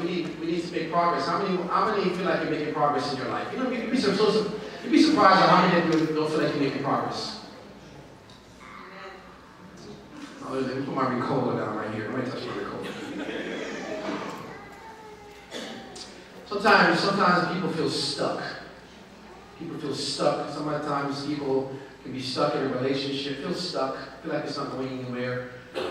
we need to make progress. How many feel like you're making progress in your life? You know, you'd be surprised at how many of you don't feel like you're making progress. Oh, let me put my Ricola down right here. Let me touch my Ricola. Sometimes people feel stuck. People feel stuck. Sometimes people can be stuck in a relationship, feel stuck, feel like it's not going anywhere.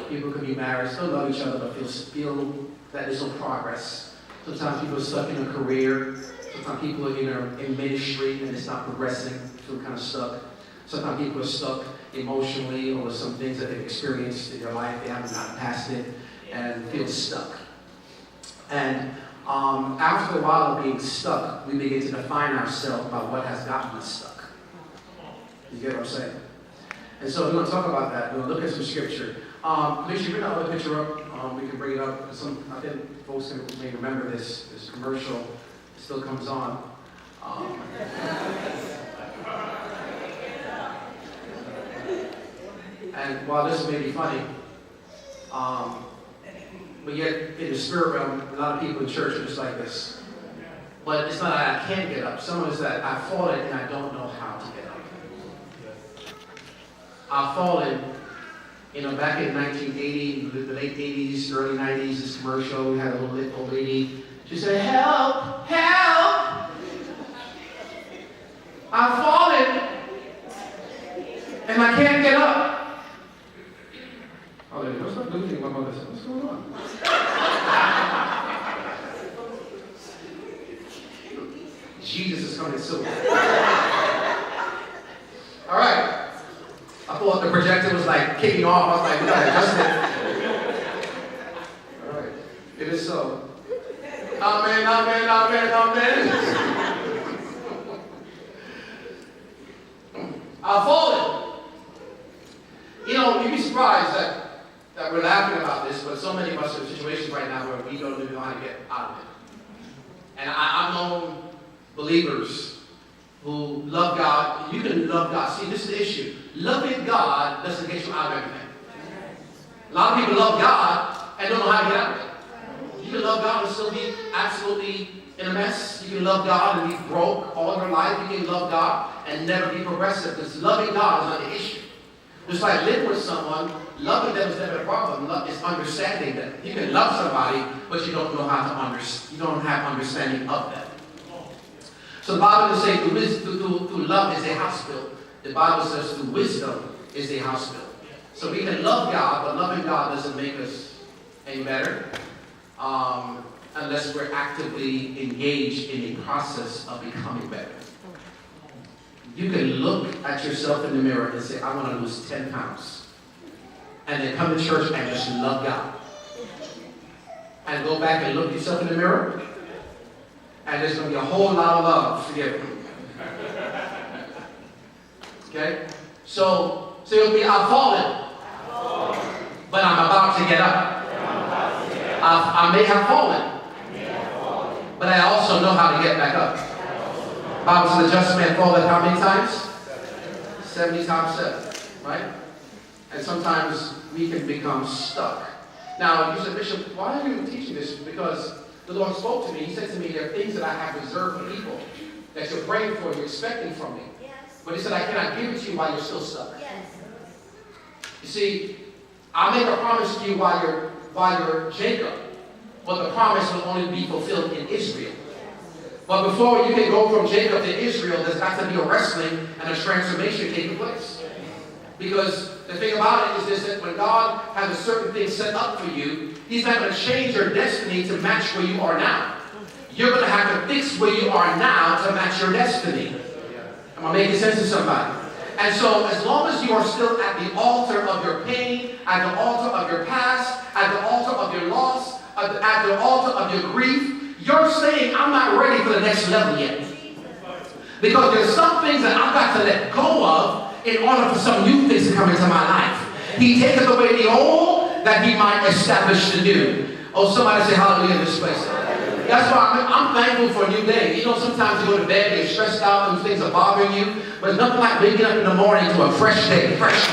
People could be married, still love each other, but feel that there's no progress. Sometimes people are stuck in a career. Sometimes people are in ministry and it's not progressing, feel kind of stuck. Sometimes people are stuck emotionally over some things that they've experienced in their life. They haven't gotten past it and feel stuck. And after a while of being stuck, we begin to define ourselves by what has gotten us stuck. You get what I'm saying? And so we're going to talk about that. We're going to look at some scripture. Alicia, bring that picture up. We can bring it up. I think folks may remember this commercial. It still comes on. And while this may be funny, but yet in the spirit realm, a lot of people in church are just like this. But it's not that I can't get up. Some of it's that I've fallen and I don't know how to get up. I've fallen, back in 1980, the late 80s, early 90s, this commercial, we had a little old lady. She said, "Help, help! I've fallen and I can't get up." Oh, what's not losing my mother? What's going on? Jesus is coming soon. All right. I thought the projector was like kicking off. I was like, we gotta adjust it. All right. It is so. Amen, amen, amen, amen. I've fallen. You'd be surprised that we're laughing about this, but so many of us are in situations right now where we don't even know how to get out of it. And I've known believers who love God. You can love God. See, this is the issue. Loving God doesn't get you out of everything. A lot of people love God and don't know how to get out of it. You can love God and still be absolutely in a mess. You can love God and be broke all your life. You can love God and never be progressive, because loving God is not the issue. Just like living with someone, loving them is never a problem. Love is understanding them. You can love somebody, but you don't know how to understand. You don't have understanding of them. So the Bible doesn't say through love is a house built. The Bible says through wisdom is a house built. So we can love God, but loving God doesn't make us any better unless we're actively engaged in a process of becoming better. You can look at yourself in the mirror and say, I want to lose 10 pounds. And then come to church and just love God. And go back and look yourself in the mirror. And there's going to be a whole lot of love forgiven. Okay? So it'll be, I've fallen. But I'm about to get up. I may have fallen. But I also know how to get back up. The Bible says the just man falleth how many times? 70 times 7. Right? And sometimes we can become stuck. Now, you said, Bishop, why are you teaching this? Because the Lord spoke to me. He said to me, there are things that I have reserved for people that you're praying for, you're expecting from me. Yes. But he said, I cannot give it to you while you're still stuck. Yes. You see, I make a promise to you while you're Jacob, but the promise will only be fulfilled in Israel. But before you can go from Jacob to Israel, there's got to be a wrestling and a transformation taking place. Because the thing about it is this, that when God has a certain thing set up for you, He's not going to change your destiny to match where you are now. You're going to have to fix where you are now to match your destiny. Am I making sense to somebody? And so as long as you are still at the altar of your pain, at the altar of your past, at the altar of your loss, at the altar of your grief, you're saying, I'm not ready for the next level yet. Because there's some things that I've got to let go of in order for some new things to come into my life. He taketh away the old that He might establish the new. Oh, somebody say hallelujah in this place. That's why I'm thankful for a new day. Sometimes you go to bed, you're stressed out, and things are bothering you. But it's nothing like waking up in the morning to a fresh day, fresh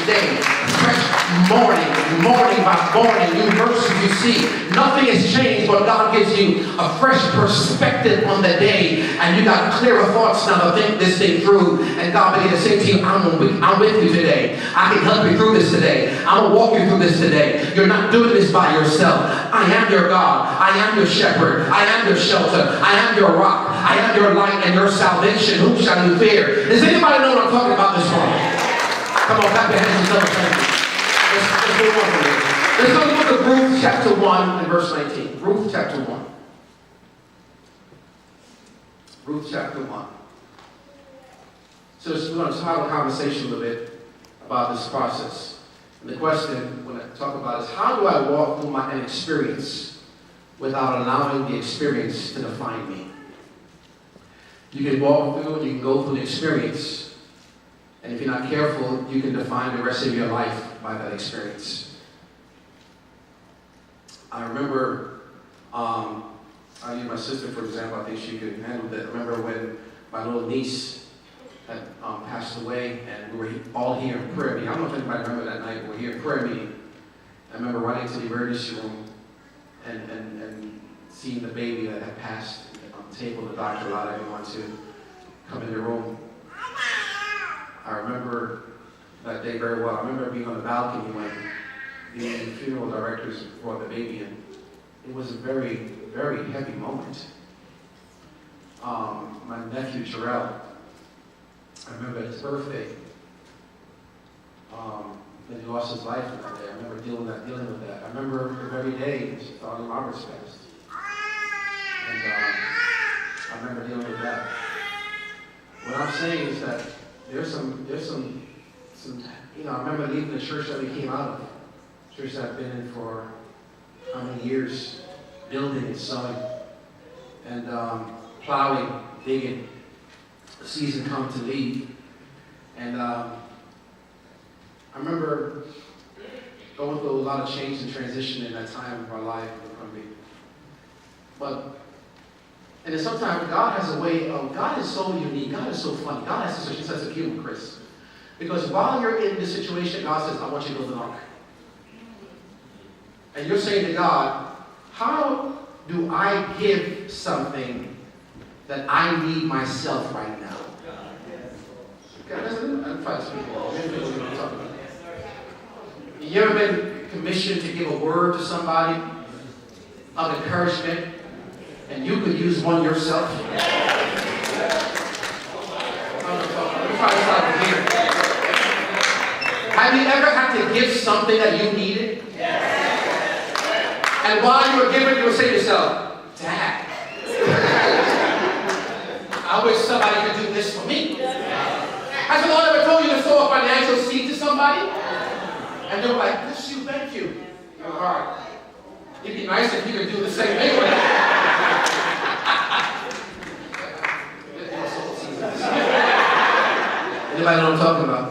morning by morning, new mercies you see. Nothing has changed, but God gives you a fresh perspective on the day, and you got clearer thoughts now to think this thing through. And God began to say to you, I'm with you today. I can help you through this today. I'm going to walk you through this today. You're not doing this by yourself. I am your God. I am your shepherd. I am your shelter. I am your rock. I am your light and your salvation. Whom shall you fear? Does anybody know what I'm talking about this morning? Come on, clap your hands and celebrate. Let's move on from there. Let's go to the book of Ruth chapter 1 and verse 19. Ruth chapter 1. Ruth chapter 1. So we're going to have a conversation a little bit about this process. And the question when I talk about is, how do I walk through an experience without allowing the experience to define me? You can walk through and you can go through the experience. And if you're not careful, you can define the rest of your life by that experience. I remember, I'll use my sister for example. I think she could handle that. I remember when my little niece had passed away, and we were all here in prayer meeting. I don't know if anybody remember that night, but we were here in prayer meeting. I remember running to the emergency room and seeing the baby that had passed on the table. The doctor allowed everyone to come in the room. I remember that day very well. I remember being on the balcony when the funeral directors brought the baby in. It was a very, very heavy moment. My nephew, Jarrell, I remember his birthday. Then he lost his life that day. I remember dealing with that. I remember the very day Father Roberts passed. And I remember dealing with that. What I'm saying is that there's some, I remember leaving the church that we came out of. Church that I've been in for how many years, building and sowing, and plowing, digging. The season come to leave. And I remember going through a lot of change and transition in that time of our life with Crumbie. And then sometimes God has a way of, God is so unique, God is so funny, God has such a sense of humor, Chris. Because while you're in this situation, God says, I want you to build an ark. And you're saying to God, how do I give something that I need myself right now? You ever been commissioned to give a word to somebody of encouragement, and you could use one yourself? Let me try this out here. Have you ever had to give something that you needed? And while you were giving, you would say to yourself, Dad, I wish somebody could do this for me. Has the Lord ever told you to sow a financial seed to somebody? And they were like, bless you, thank you. Your heart. It'd be nice if you could do the same thing with it. Anybody know what I'm talking about?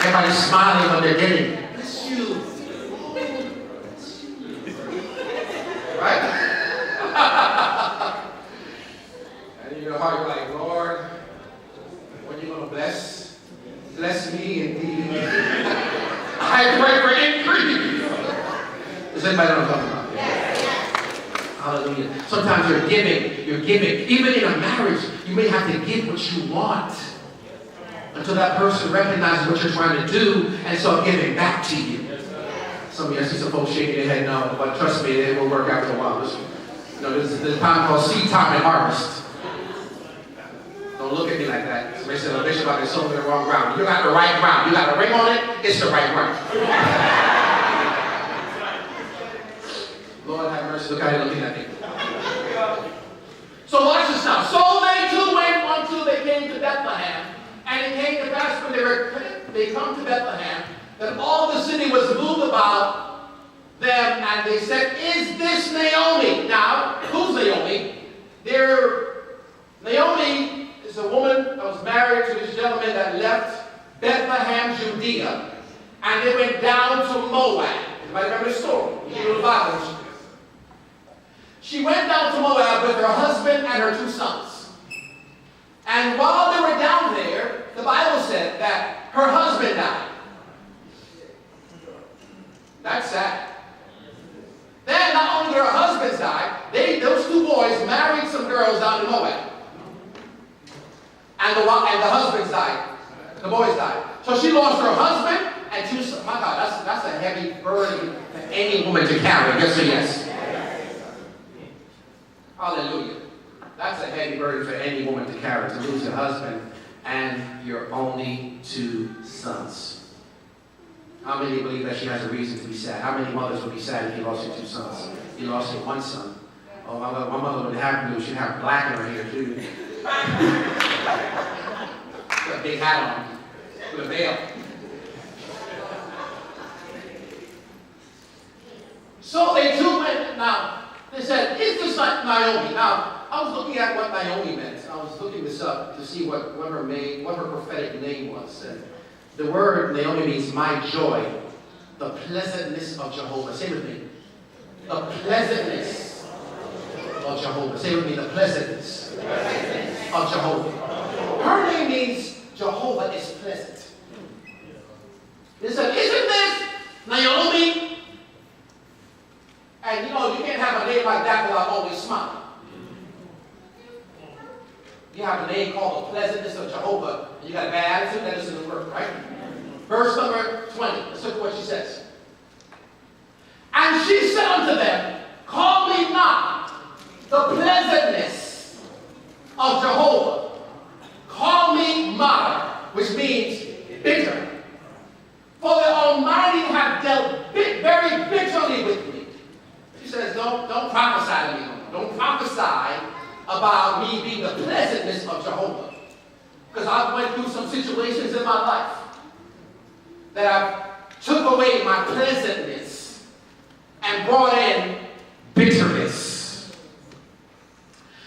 Everybody's smiling when they're getting. Bless you. Right? And in your heart, you're like, Lord, when are you going to bless me indeed? I pray for increase. Does anybody know what I'm talking about? Hallelujah. Sometimes you're giving. Even in a marriage, you may have to give what you want until that person recognizes what you're trying to do and start giving back to you. Some of you, I see some folks shaking their head no, but trust me, it will work after a while. There's a time called seed time and harvest. Don't look at me like that. Somebody said, oh, Bishop, I've been sowing in the wrong ground. You got the right ground. You got a ring on it, it's the right ground. Lord have mercy, look how you're looking at me. So watch this now. So they too went until they came to Bethlehem. And it came to pass when they come to Bethlehem, that all the city was moved about them, and they said, is this Naomi? Now, who's Naomi? Naomi is a woman that was married to this gentleman that left Bethlehem, Judea, and they went down to Moab. Anybody remember the story? You know the Bible. She went down to Moab with her husband and her 2 sons. And while they were down there, the Bible said that her husband died. That's sad. Then not only their husbands died, those two boys married some girls down in Moab. And the husbands died. The boys died. So she lost her husband and two sons. My God, that's a heavy burden for any woman to carry. Yes or yes? Hallelujah. That's a heavy burden for any woman to carry, to lose your husband and your only two sons. How many believe that she has a reason to be sad? How many mothers would be sad if you lost your two sons? You lost your one son. Oh, my mother would have blue. She'd have black in her hair, too. With a big hat on. With a veil. So they took it. Now, they said, is this like Naomi? Now, I was looking at what Naomi meant. I was looking this up to see what her prophetic name was. And the word Naomi means my joy, the pleasantness of Jehovah. Say with me. The pleasantness of Jehovah. Say with me, the pleasantness of Jehovah. Her name means Jehovah is pleasant. They said, isn't this Naomi? And you can't have a name like that without always smiling. You have a name called the pleasantness of Jehovah, and you got a bad attitude, that doesn't work, right? Verse number 20. Let's look at what she says. And she said unto them, call me not the pleasantness of Jehovah. Call me Mara, which means bitter. For the Almighty have dealt very bitterly with me. She says, don't prophesy to me. Don't prophesy about me being the pleasantness of Jehovah. Because I've went through some situations in my life that have took away my pleasantness and brought in bitterness.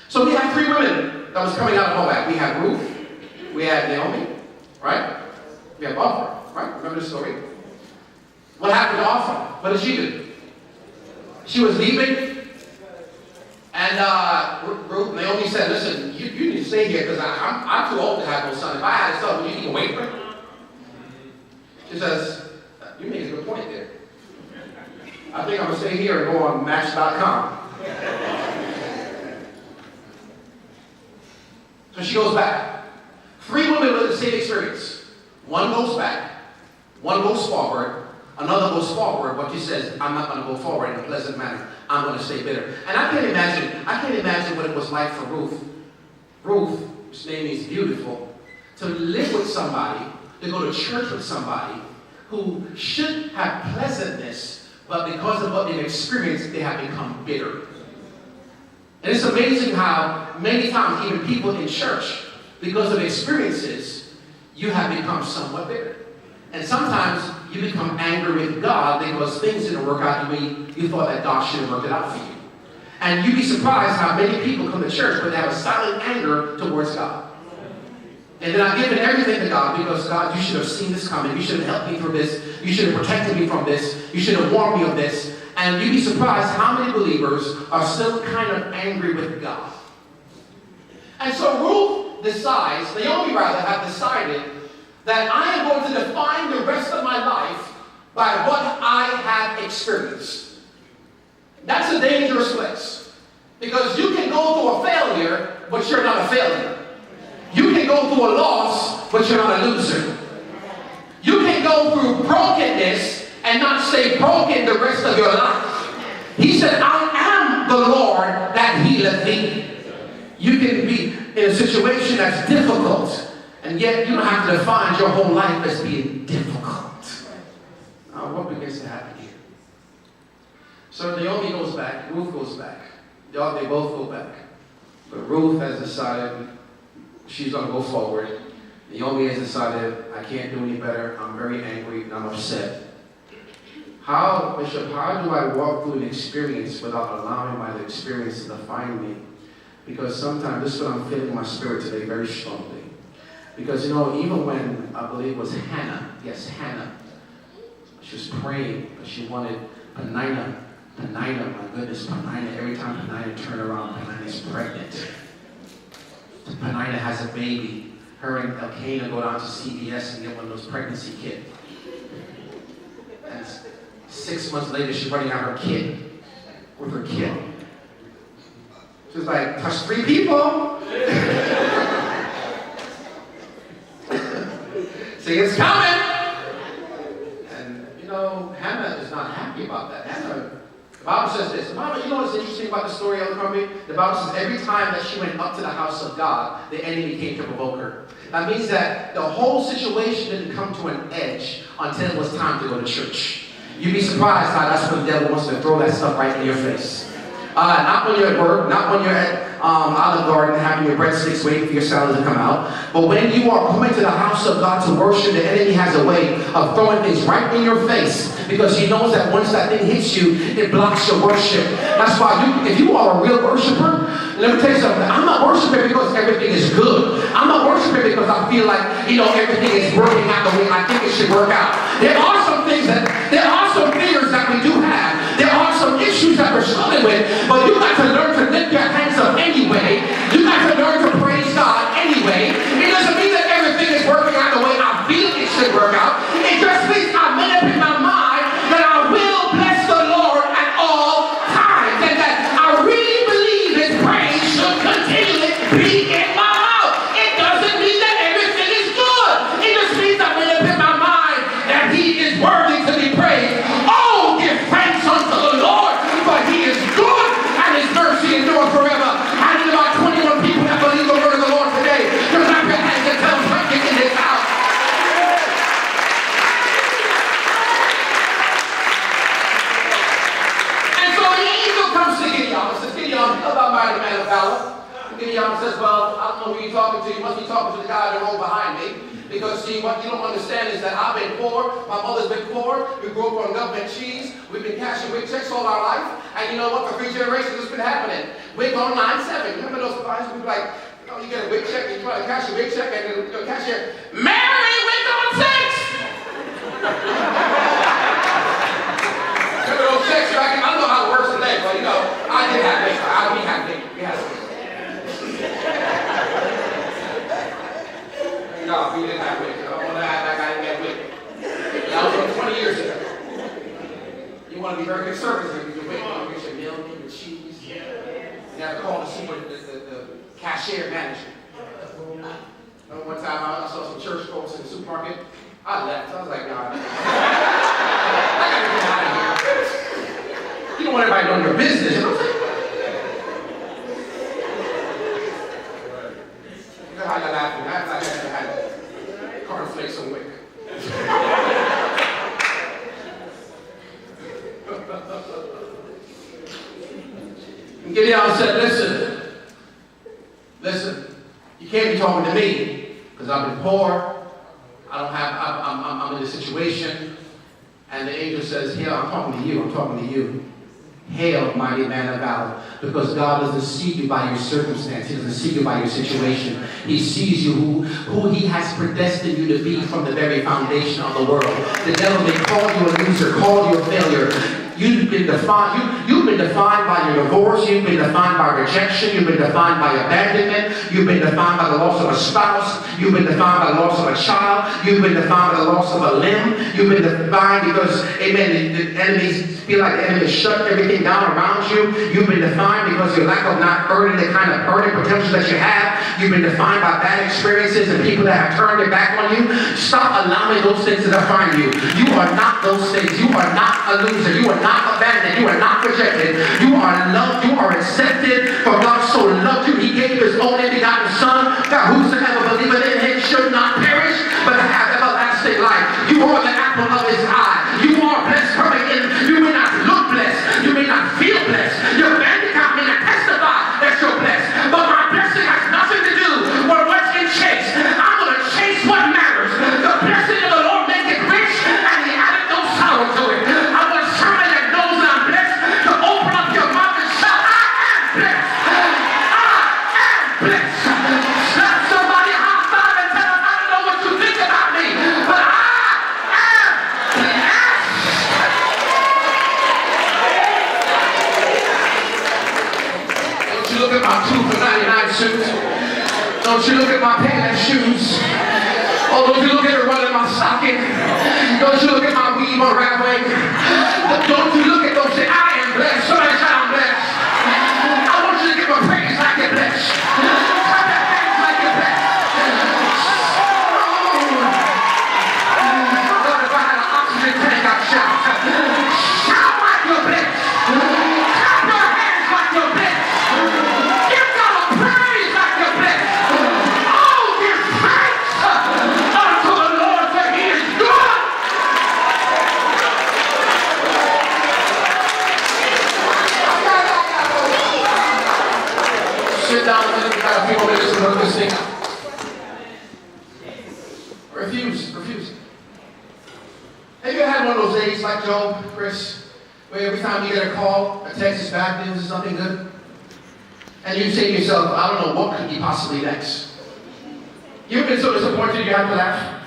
So we have three women that was coming out of Moab. We had Ruth, we had Naomi, right? We have Orpah, right? Remember the story? What happened to Orpah? What did she do? She was leaving. And Naomi said, listen, you need to stay here because I'm too old to have no son. If I had a son, would you even wait for him? She says, you make a good point there. I think I'm going to stay here and go on Match.com. So she goes back. Three women with the same experience. One goes back. One goes forward. Another goes forward, but she says, I'm not going to go forward in a pleasant manner. I'm going to stay bitter. And I can't imagine what it was like for Ruth. Ruth, whose name is beautiful, to live with somebody, to go to church with somebody who should have pleasantness, but because of what they've experienced, they have become bitter. And it's amazing how many times, even people in church, because of experiences, you have become somewhat bitter. And sometimes you become angry with God because things didn't work out the way you thought that God should have worked it out for you. And you'd be surprised how many people come to church but they have a silent anger towards God. And they're not giving everything to God because, God, you should have seen this coming. You should have helped me through this. You should have protected me from this. You should have warned me of this. And you'd be surprised how many believers are still kind of angry with God. And so Ruth decides, Naomi rather, have decided that I am going to define the rest of my life by what I have experienced. That's a dangerous place. Because you can go through a failure, but you're not a failure. You can go through a loss, but you're not a loser. You can go through brokenness and not stay broken the rest of your life. He said, I am the Lord that healeth thee. You can be in a situation that's difficult, and yet you don't have to define your whole life as being difficult. Now, what begins to happen here? So Naomi goes back, Ruth goes back. They both go back. But Ruth has decided she's going to go forward. Naomi has decided, I can't do any better. I'm very angry and I'm upset. Bishop, how do I walk through an experience without allowing my experience to define me? Because sometimes this is what I'm feeling in my spirit today very strongly. Because, even when I believe it was Hannah, she was praying, but she wanted Peninnah, my goodness, Peninnah. Every time Peninnah turned around, Peninnah is pregnant. Peninnah has a baby. Her and Elkanah go down to CVS and get one of those pregnancy kits. And 6 months later, she's running out her kid. With her kid. She's like, touch 3 people. See, it's coming. And, you know, Hannah is not happy about that. Hannah, the Bible says this. The Bible, you know what's interesting about the story of the company? The Bible says every time that she went up to the house of God, the enemy came to provoke her. That means that the whole situation didn't come to an edge until it was time to go to church. You'd be surprised how that's when the devil wants to throw that stuff right in your face. Not when you're at work, not when you're at Olive Garden having your breadsticks waiting for your salad to come out. But when you are coming to the house of God to worship, the enemy has a way of throwing things right in your face because he knows that once that thing hits you, it blocks your worship. That's why if you are a real worshiper, let me tell you something. I'm not worshiping because everything is good. I'm not worshiping because I feel like, everything is working out the way I think it should work out. There are some fears that we do have. There are some issues that we're struggling with, but you got to learn to lift your hands up anyway. You got to learn to praise God anyway. It doesn't mean that everything is working out the way I feel it should work out. It just means I made up in my mind that I will bless the Lord at all times, and that I really believe His praise should continually be in my mouth. It doesn't mean that everything is good. It just means I made up in my mind that He is worthy to be praised. Oh, give thanks unto the Lord, for He is good and His mercy endures forever. I need about 21 people that believe the word of the Lord today. Just clap your hands and tell them something in this house. And so the angel comes to Gideon and says, Gideon, about mighty man of valor. Gideon says, well, I don't know who you're talking to. You must be talking to the guy in the row behind me. Because, see, what you don't understand is that I've been poor, my mother's been poor, we grew up on government cheese, we've been cashing big checks all our life, and you know what, for 3 generations it's been happening. We're on 9-7. Remember those times we like, you get a big check, you try to cash a big check, and the cashier, Mary, we're on 6! Remember those checks? I don't know how it works today, but I did have big. We had big. No, we didn't have wig. I don't want to act like I didn't get wig. That was 20 years ago. You want to be very conservative with your wig. You want to get your milk, your cheese. You have to call the cashier manager. Remember one time I saw some church folks in the supermarket? I left. I was like, God, I got to get out of here. You don't want everybody knowing your business. You know what I'm saying? You know how you're laughing. I had cornflakes on wick. And Gideon said, listen, you can't be talking to me because I've been poor. I'm in this situation. And the angel says, Hail, I'm talking to you. Hail, mighty man of valor, because God doesn't see you by your circumstance. He doesn't see you by your situation. He sees you who He has predestined you to be from the very foundation of the world. The devil may call you a loser, call you a failure. You've been defined by your divorce. You've been defined by rejection. You've been defined by abandonment. You've been defined by the loss of a spouse. You've been defined by the loss of a child. You've been defined by the loss of a limb. You've been defined because, amen, the enemies feel like the enemy shut everything down around you. You've been defined because your lack of not earning the kind of earning potential that you have. You've been defined by bad experiences and people that have turned their back on you. Stop allowing those things to define you. You are not those things. You are not a loser. You are not abandoned. You are not rejected. You are loved. You are accepted. For God so loved you, He gave His only begotten Son, that whosoever believeth in Him should not perish, but have everlasting life. You are the apple of His eye. You are blessed coming in. You may not look blessed. You may not feel blessed. Your bank account may not testify that you're blessed. But my blessing has nothing to do with what's in chase. I'm going to chase what matters. The blessing of the Lord maketh rich, and He addeth no sorrow to it. I want somebody that knows that I'm blessed to open up your mouth and shout, I am blessed. I am blessed. Slap somebody high five and tell them, I don't know what you think about me, but I am blessed. Don't you look at my 2 for $99 suit. Don't you look at my Payless shoes. Oh, don't you look at her running my stocking. Don't you look at my weave unraveling. Don't you look at those say, I am blessed. Somebody say I'm blessed. I want you to give a praise like you're blessed. Clap your hands like you're blessed. Lord, if I had an oxygen tank, I'd shout. Shout like you're blessed. Clap your hands like you're blessed. Give God a praise like you're blessed. Oh, give thanks unto the Lord, for He is good. Sit down a minute. We got a few more minutes to work this thing out. Refuse. Have you had one of those days like Job, Chris, where every time you get a call, a text is bad news or something good, and you say to yourself, I don't know, what could be possibly next? You've been so disappointed you have to laugh.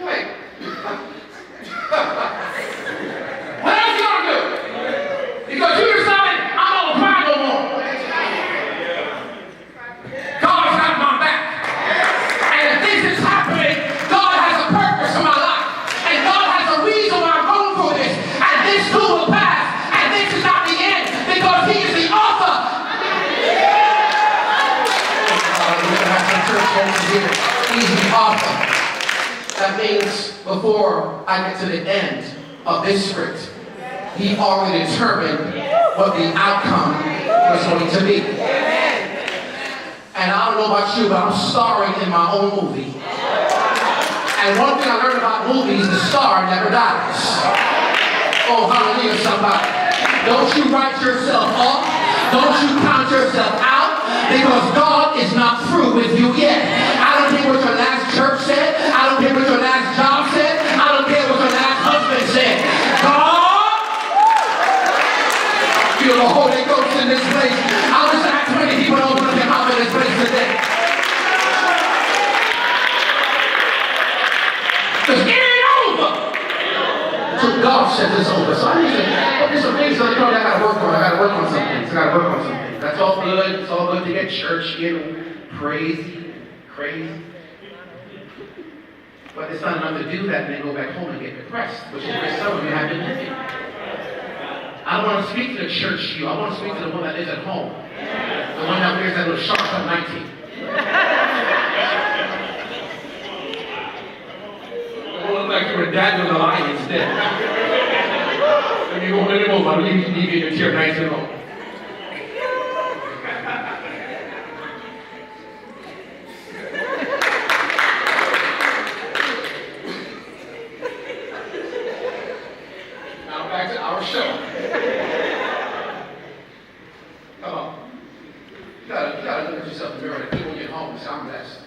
Wait. What else you gonna do? Because you decided I'm not gonna cry no more. God's got my back. And if this is happening, God has a purpose for my life. And God has a reason why I'm going through this. And this too will pass. And this is not the end. Because He is the author. We're going to have some church folks here. He's the author. That means before I get to the end of this script, He already determined what the outcome was going to be. And I don't know about you, but I'm starring in my own movie. And one thing I learned about movies, the star never dies. Oh, hallelujah, somebody. Don't you write yourself off. Don't you count yourself out. Because God is not through with you yet. I don't care what your last church said. I don't care what your last job said. I don't care what your last husband said. God, feel the Holy Ghost in this place. I wish I had 20 people to open up their mouth in this place today. Because it ain't over. So God said it's over. So I need to, there's some things that I gotta work on. I gotta work on some things. That's all good. It's all good to get church, crazy. But it's not enough to do that and then go back home and get depressed, which is where some of you have been living. I don't want to speak to the church you. I want to speak to the one that lives at home. The one that wears that little shortcut 19. It looks like you were dad with a lion instead. When you go home, I'll leave you in your chair nice and long. Now back to our show. Come on. You gotta look at yourself in the mirror and people get home and say, I'm blessed.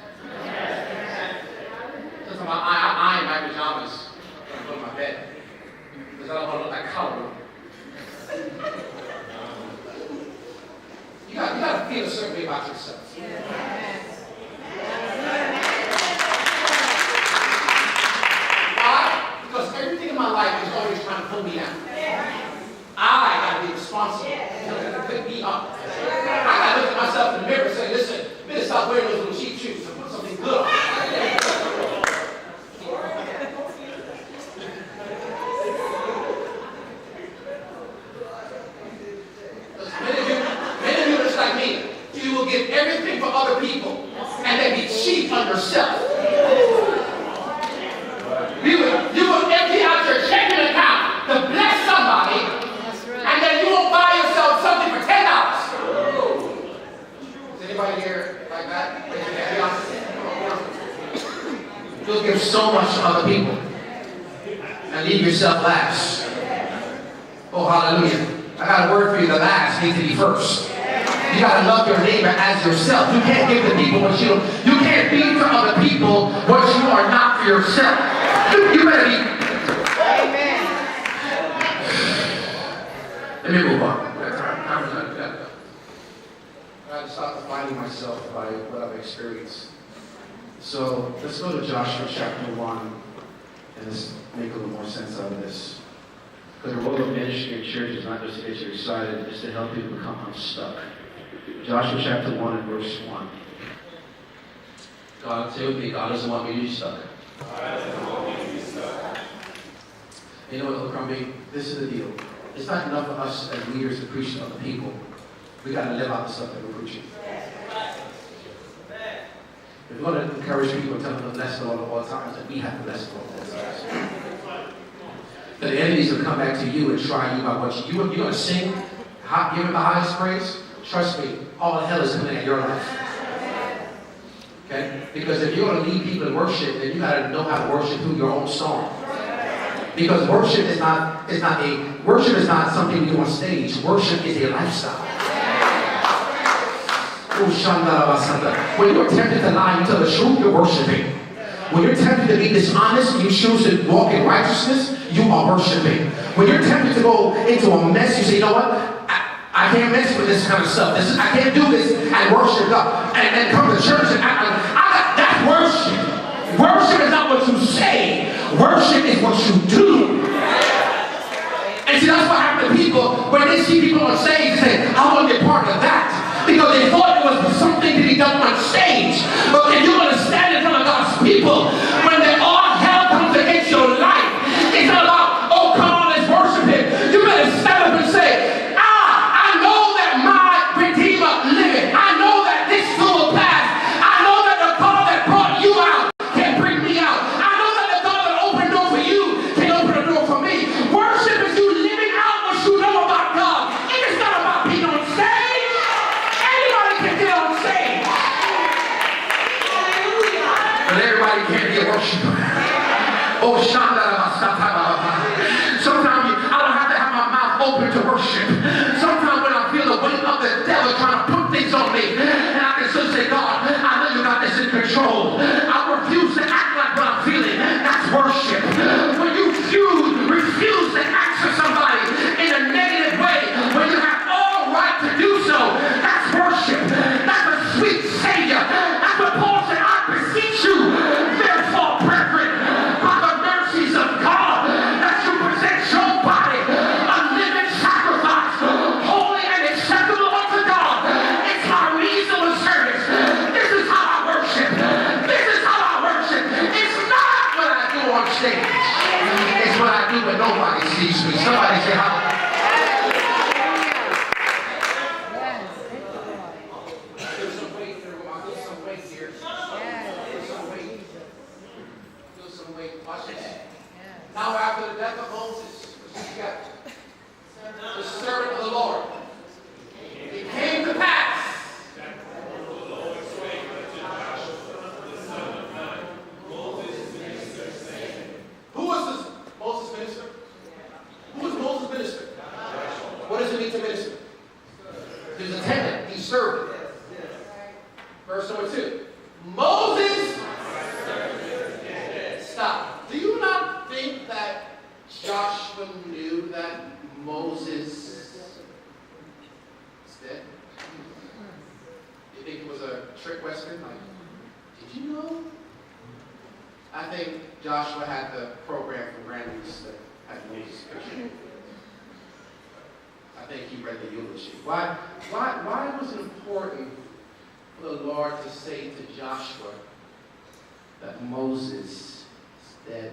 I in my pajamas when I go to my bed. Because I don't want to look like color. You gotta feel a certain way about yourself. Why? Because everything in my life is always trying to pull me down. I gotta be responsible. To pick me up. I gotta look at myself in the mirror and say, listen, you better stop wearing those little cheap shoes and put something good on. You will give everything for other people and then be cheap on yourself. You will empty out your checking account to bless somebody, and then you won't buy yourself something for $10. Is anybody here like that? You'll give so much to other people and leave yourself last. Oh, hallelujah. I got a word for you. The last needs to be first. You gotta love your neighbor as yourself. You can't give the people what you don't. You can't be for other people what you are not for yourself. You better be. Amen. Let me move on. I gotta stop defining myself by what I've experienced. So let's go to Joshua chapter 1 and let's make a little more sense out of this. Because the role of ministry in church is not just to get you excited, it's to help people become unstuck. Joshua chapter 1 and verse 1. God, say with me, God doesn't want me to be stuck. You know what, Crumby? This is the deal. It's not enough for us as leaders to preach to other people. We got to live out the stuff that we're preaching. If we're going to encourage people and tell them to bless the Lord at all times, then we have to bless the Lord at all times. But the enemies will come back to you and try you by what you're going to sing, give him the highest praise. Trust me, all hell is coming at your life. Okay? Because if you're going to lead people in worship, then you got to know how to worship through your own song. Because worship is not something you do on stage. Worship is a lifestyle. When you're tempted to lie, you tell the truth, you're worshiping. When you're tempted to be dishonest, you choose to walk in righteousness, you are worshiping. When you're tempted to go into a mess, you say, you know what? I can't mess with this kind of stuff. I can't do this and worship God. And come to church and that's worship. Worship is not what you say. Worship is what you do. And see, that's what happened to people when they see people on stage and say, I want to be part of that. Because they thought it was something to be done on stage. But if you're going to stand in front of God's people, when all hell comes against your life, it's not about, oh, come on, let's worship him. You better stand up and say, I know that my Redeemer liveth. I know that this too will pass. I know that the God that brought you out can bring me out. I know that the God that opened the door for you can open the door for me. Worship is you living out what you know about God. It is not about being on stage. Anybody can get on stage. But everybody can't be a worshiper. Oh, sometimes I don't have to have my mouth open to worship. Sometimes when I feel the weight of the devil trying to put things on me, and I can still say, God, I know you got this in control. I refuse to act like what I'm feeling. That's worship. When you refuse to answer somebody in a negative way, when you have all right to do so, that's worship. That's a sweet Savior. That's what Paul said, I beseech you, therefore, brethren, by the mercies of God, that you present your body a living sacrifice, holy and acceptable unto God. It's my reasonable service. This is how I worship. This is how I worship. It's not what I do on stage. It's what I do when nobody sees me. Somebody say, how? Now after the death of Moses, the servant of the Lord, it came to pass. Who was this Moses minister? Who was Moses minister? What does it mean to minister? He was attendant. He served. Verse number 2. Moses. Stop. Do you not think that Joshua knew that Moses is dead? You think it was a trick question? Like, did you know? I think Joshua had the program from Grammys that had Moses' picture. I think he read the eulogy. Why was it important for the Lord to say to Joshua that Moses is dead?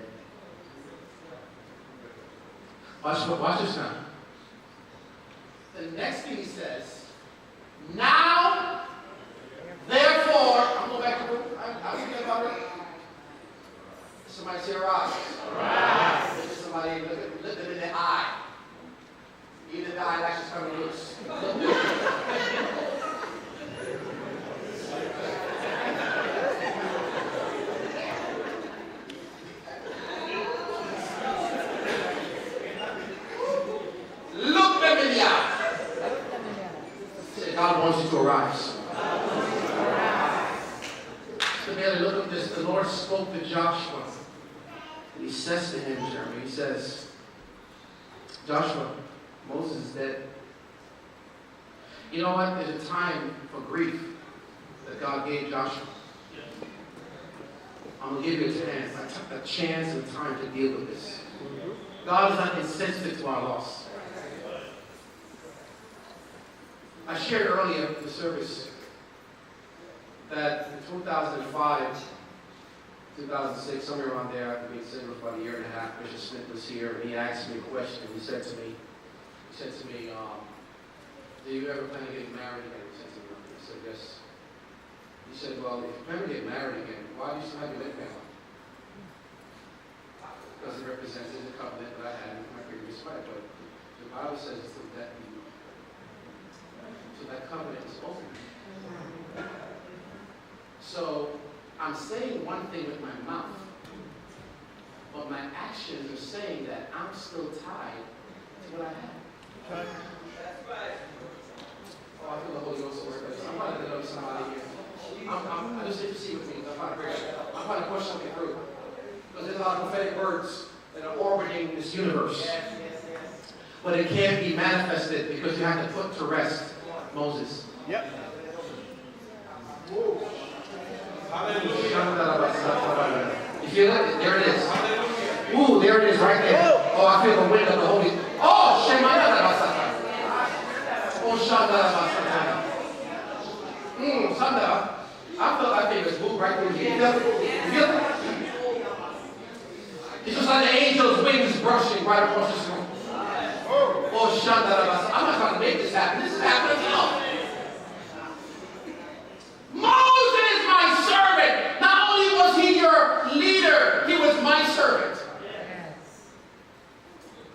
Watch this now. The next thing he says, now, therefore, I'm going back to I was thinking about it. Somebody say arise. Arise. Look at somebody, look them in the eye. Even the eyelashes coming loose. Look them in the eye. Say, God wants you to arise. So Mary, look at this. The Lord spoke to Joshua. And he says to him, Jeremy, he says, Joshua, Moses is dead. You know what? There's a time for grief that God gave Joshua. I'm going to give you a chance and time to deal with this. God is not insensitive to our loss. I shared earlier in the service that in 2005, 2006, somewhere around there, after being saved for about a year and a half, Bishop Smith was here, and he asked me a question. He said to me, do you ever plan to get married again? I said, yes. He said, well, if you plan to get married again, why do you still have your lip band on? Because it represents the covenant that I had with my previous wife. But the Bible says that covenant is over. So I'm saying one thing with my mouth, but my actions are saying that I'm still tied to what I had. That's right. Oh, I feel the Holy Ghost work. I'm about to know somebody here. I just need to see with me. I'm trying to push something through. Because there's a lot of prophetic words that are orbiting this universe. But it can't be manifested because you have to put to rest Moses. Yep. You feel it? There it is. Ooh, there it is right there. Oh, I feel the wind of the Holy. Oh, Shemaya. Oh, Shanda. Sanda. I felt like they was moved right through here. You feel it? It's just like the angel's wings brushing right across this room. Oh, Shanda. I'm not trying to make this happen. This is happening now. Moses is my servant. Not only was he your leader, he was my servant.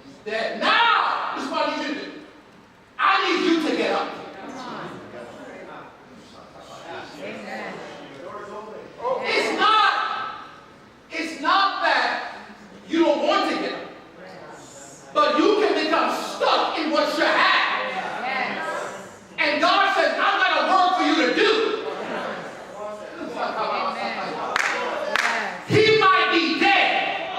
He's dead. Now, this is what I need you to do. I need you to get up. It's not that you don't want to get up, but you can become stuck in what you have. And God says, I've got a work for you to do. He might be dead,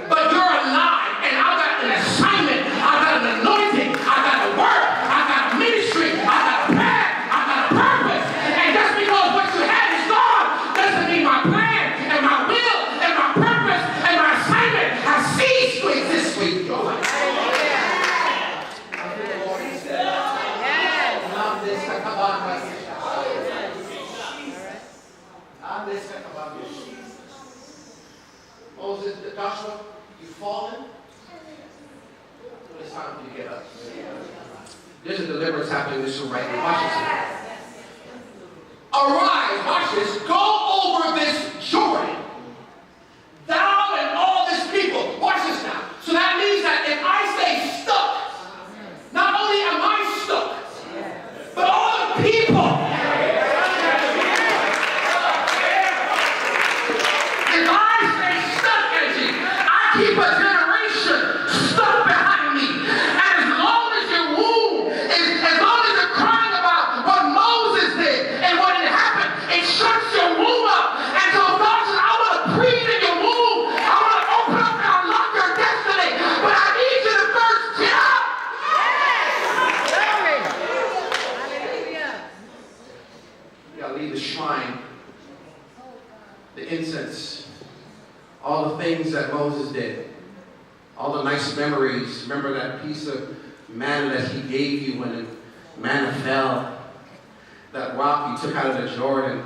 but you're alive, and I've got an assignment, I've got an anointing, I've got a work, I've got a ministry, I've got a plan, I've got a purpose. And just because what you had is gone doesn't mean my plan and my will and my purpose and my assignment has ceased to exist with your life. Moses, Joshua, you've fallen. But it's time for you to get up. There's a deliverance happening in this room right now. Watch this. Arise, watch this. Go over this Jordan. Thou and all this people. Watch this now. So that means that if I stay stuck, not only am I stuck, but all the people. Keep a generation stuck behind me. And as long as your womb, as long as you're crying about what Moses did and what had happened, it shuts your womb up. And so God says, I want to breathe in your womb. I want to open up and unlock your destiny. But I need you to first get up. Hallelujah. You got to leave the shrine, the incense, all the things that Moses did, all the nice memories. Remember that piece of manna that he gave you when the manna fell, that rock you took out of the Jordan.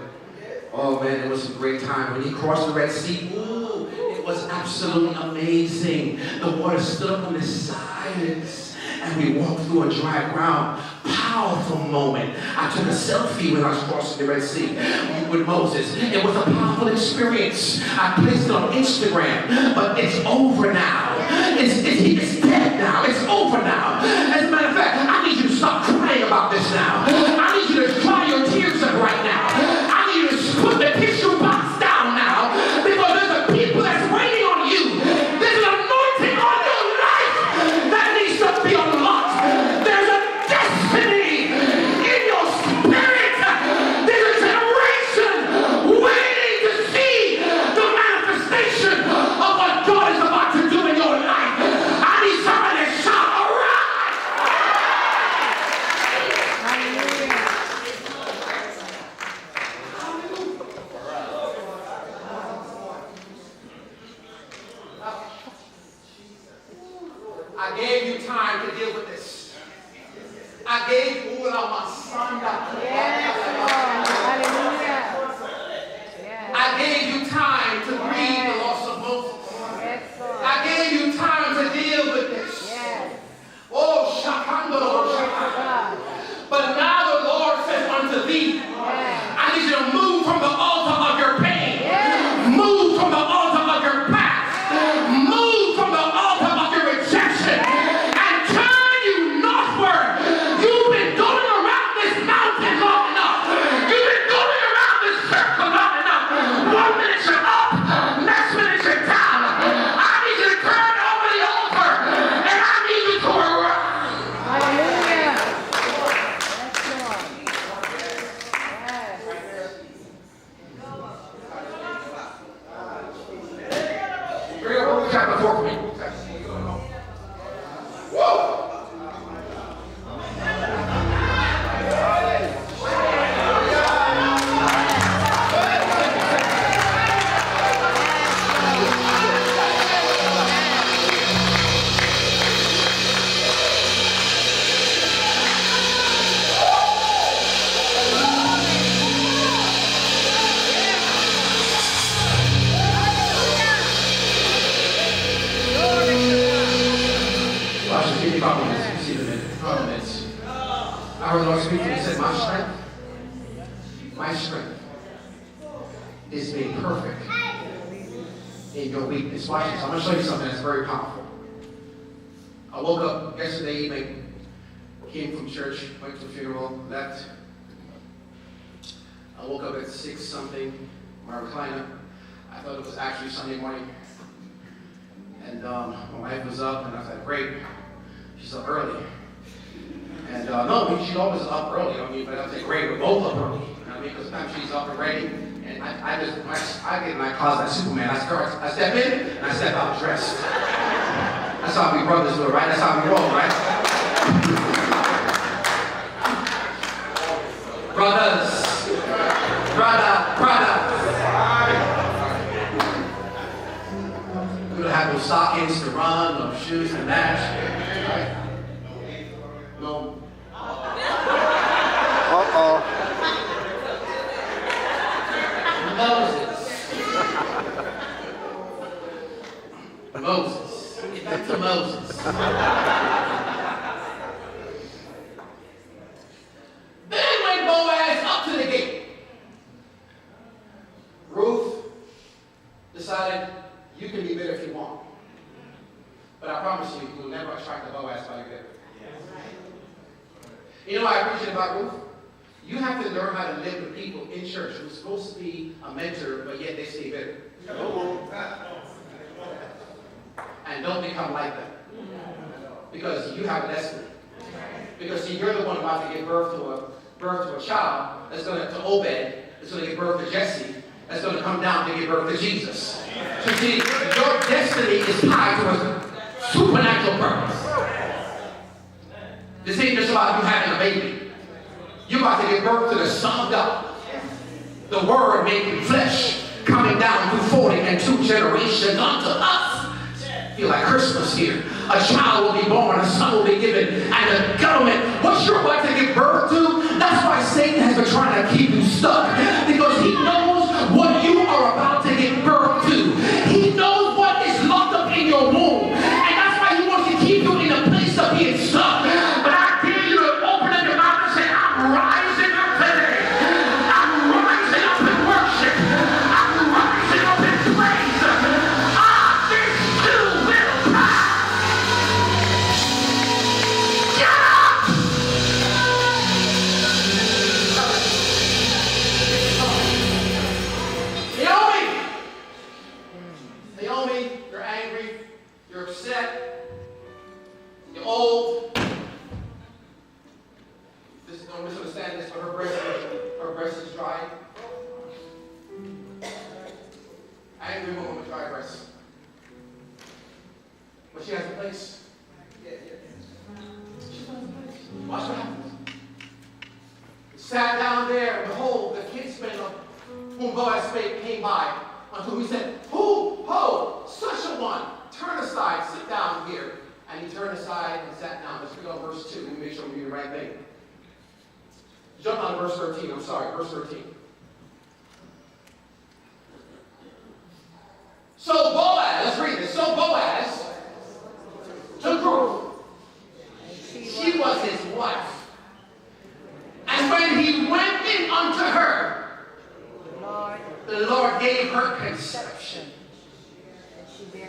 Oh man, it was a great time. When he crossed the Red Sea, ooh, it was absolutely amazing. The water stood up on the sides and we walked through a dry ground. Powerful moment. I took a selfie when I was crossing the Red Sea with Moses. It was a powerful experience. I placed it on Instagram, but it's over now. It's dead now. It's over now. As a matter of fact, I need you to stop crying about this now. I need you to dry your tears up right now. I need you to put the tissue box down now, because there's a people that's waiting on you. There's an anointing on your life that needs to be unlocked. There's a destiny in your spirit. There's a generation waiting to see the manifestation of what God is about to do in your life. I need somebody to shout, arise! I gave you time to deal with this. I gave you all my Hallelujah. I gave you time to grieve the loss of Moses. I gave you time to deal with this. Oh, Shakandoro. But now the Lord says unto thee, I need you to move from the altar of your pain. Move from the altar of your past. Move from the altar of your rejection. And turn you northward. You've been going around this mountain long enough. You've been going around this circle long enough. 1 minute you're up, next minute you're down. I need you to turn over the altar. And I need you to arise. Hallelujah. Chapter 4 for me. Whoa! I heard the Lord speak to me and said, my strength is made perfect in your weakness. Watch this. I'm going to show you something that's very powerful. I woke up yesterday evening, came from church, went to a funeral, left. I woke up at 6 something, my recliner. I thought it was actually Sunday morning. And my wife was up, and I was like, great. She's up early. And no, she's always up early. I mean, but I say, great, we're both up early. You know what I mean? Because sometimes she's up and ready. And I get in my closet like Superman. I step in, and I step out dressed. That's how we brothers do it, right? That's how we roll, right? Brothers. We don't have no stockings to run, no shoes to match. Right? No. Moses. Get back to Moses. Then went Boaz up to the gate. Ruth decided, you can be bitter if you want. But I promise you, you will never attract a Boaz by your bitter. You know what I appreciate about Ruth? You have to learn how to live with people in church who's supposed to be a mentor, but yet they stay bitter. And don't become like them. Because you have a destiny. Because see, you're the one about to give birth to a child that's going to Obed, that's going to give birth to Jesse, that's going to come down to give birth to Jesus. So see, your destiny is tied to a supernatural purpose. This ain't just about you having a baby. You're about to give birth to the Son of God. The Word making flesh, coming down through 40 and 2 generations unto us. Feel like Christmas here. A child will be born, a son will be given, and the government, what you're about to give birth to, that's why Satan has been trying to keep you stuck. Because he knows what you are about to give birth to. He knows what is locked up in your womb. And that's why he wants to keep you in a place of being stuck. But I dare you to open up your mouth and say, I'm rising up today. I'm rising up in worship. I'm rising up in praise. This too will pass. Get up! Naomi, you're angry, you're upset, you're old. Don't misunderstand this, but her breast is dry. Angry woman with dry breasts. But she has a place. She has a place. Watch what happens. Sat down there, and behold, the kinsman of whom Boaz spake came by, unto whom he said, Ho, such a one, turn aside, sit down here. And he turned aside and sat down. Let's read on verse 2. Let me make sure we read the right thing. Jump on verse 13. I'm sorry, verse 13. So Boaz, let's read this. So Boaz took Ruth. She was his wife. And when he went in unto her, the Lord gave her conception.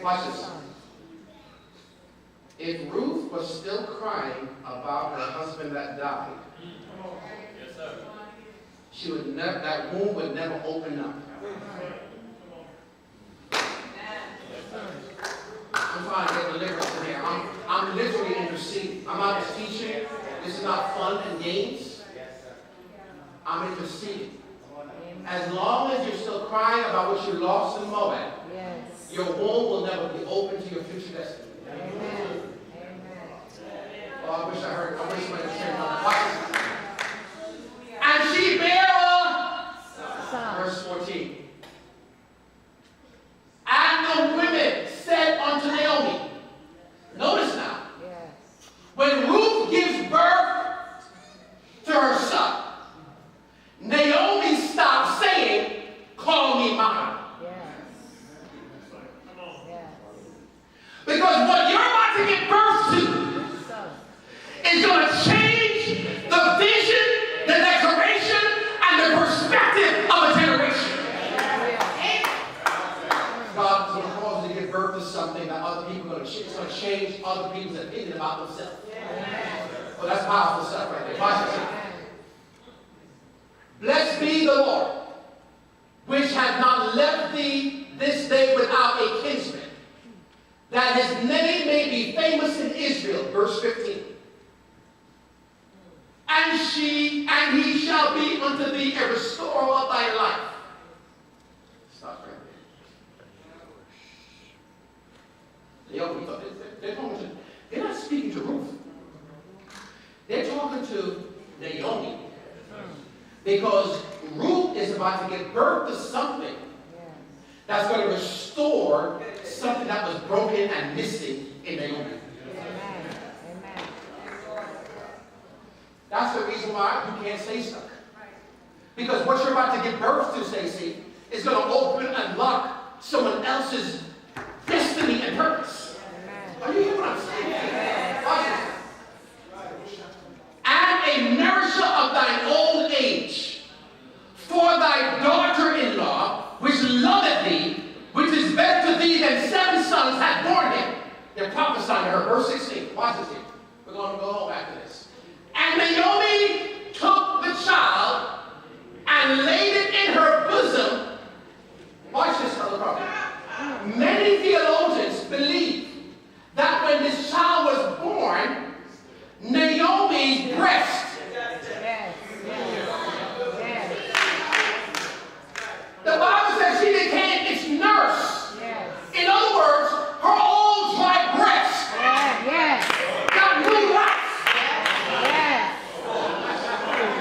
Watch this. If Ruth was still crying about her husband that died, she would never, that womb would never open up. I'm trying to get deliverance in here. I'm literally interceding. I'm not just teaching. This is not fun and games. I'm interceding. As long as you're still crying about what you lost in Moab, your womb will never be open to your future destiny. Amen. Oh, I wish I heard. I wish somebody was saying that. And she bare a son. Verse 14. And the women said unto Naomi, notice now, when Ruth gives birth to her son, Naomi stopped saying, call me mama. Because what you're about to give birth to is going to change the vision, the declaration, and the perspective of a generation. God's going to cause you to give birth to something that other people are going to change. It's going to change other people's opinion about themselves. Well, that's powerful stuff right there. Watch this. Blessed be the Lord, which hath not left thee this day without a kinsman, that his name may be famous in Israel. Verse 15. And he shall be unto thee a restorer of thy life. Stop right there. They're not speaking to Ruth. They're talking to Naomi. Because Ruth is about to give birth to something that's going to restore something that was broken and missing in Naomi. Amen. That's the reason why you can't stay stuck. Because what you're about to give birth to, Stacy, is going to open and lock someone else's destiny and purpose. Are you hearing what I'm saying? Watch this. And a nourisher of thine old age, for thy daughter-in-law, which loveth thee, which is better to thee than 7 sons hath borne him. They're prophesying to her. Verse 16. Watch this here. We're going to go home after this. And Naomi took the child and laid it in her bosom. Watch this, Brother Prophet. Many theologians believe that when this child was born, Naomi's breast the Bible says she became its nurse. In other words, her old dry breast got new life.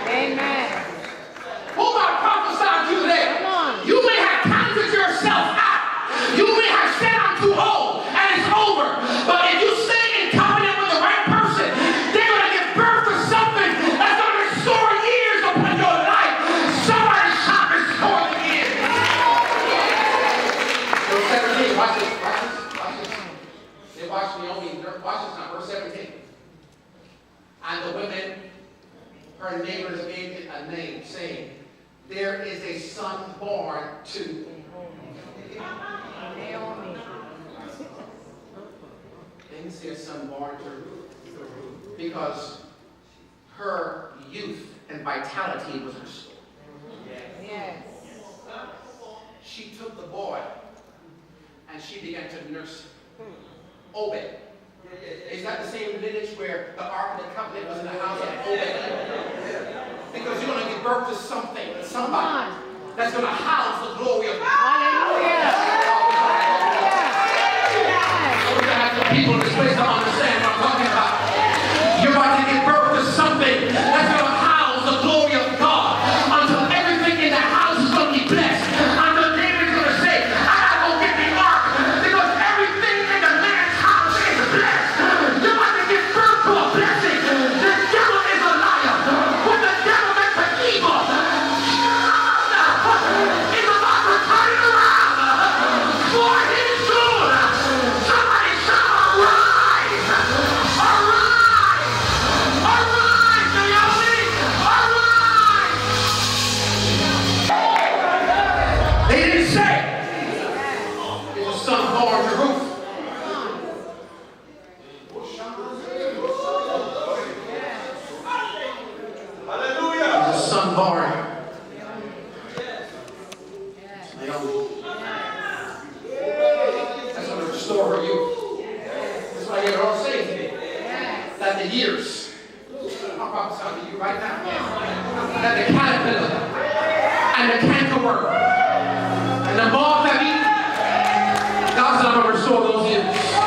Amen. Who might prophesy to you today? You may have counted yourself out. You may have said, I'm too old and it's over. But if you stay in covenant with the right person, they're going to give birth to something that's going to restore years upon your life. Somebody shout, restore the years. Verse 17, watch this. They watch Naomi, watch this now, verse 17. And the women, her neighbors, gave it a name, saying, there is a son born to Naomi. They didn't say a son born to Ruth, because her youth and vitality was restored. Yes. She took the boy and she began to nurse him. Obed. Is that the same lineage where the Ark of the Covenant was in the house of Obed? Because you're going to give birth to something, somebody that's going to house the glory of God. Hallelujah. We're going to have some people in this place to understand what I'm talking about. You're about to give birth to something that's going to house the glory of God until everything in that house is going to be blessed. Until David's going to say, I got to go get the ark because everything in the man's house is blessed. You're about to give birth to a blessing. The devil is a liar. What the devil meant to years. I'm prophesying to you right now. That the caterpillar and the cankerworm and the moth have eaten, God said, I'm going to restore those years.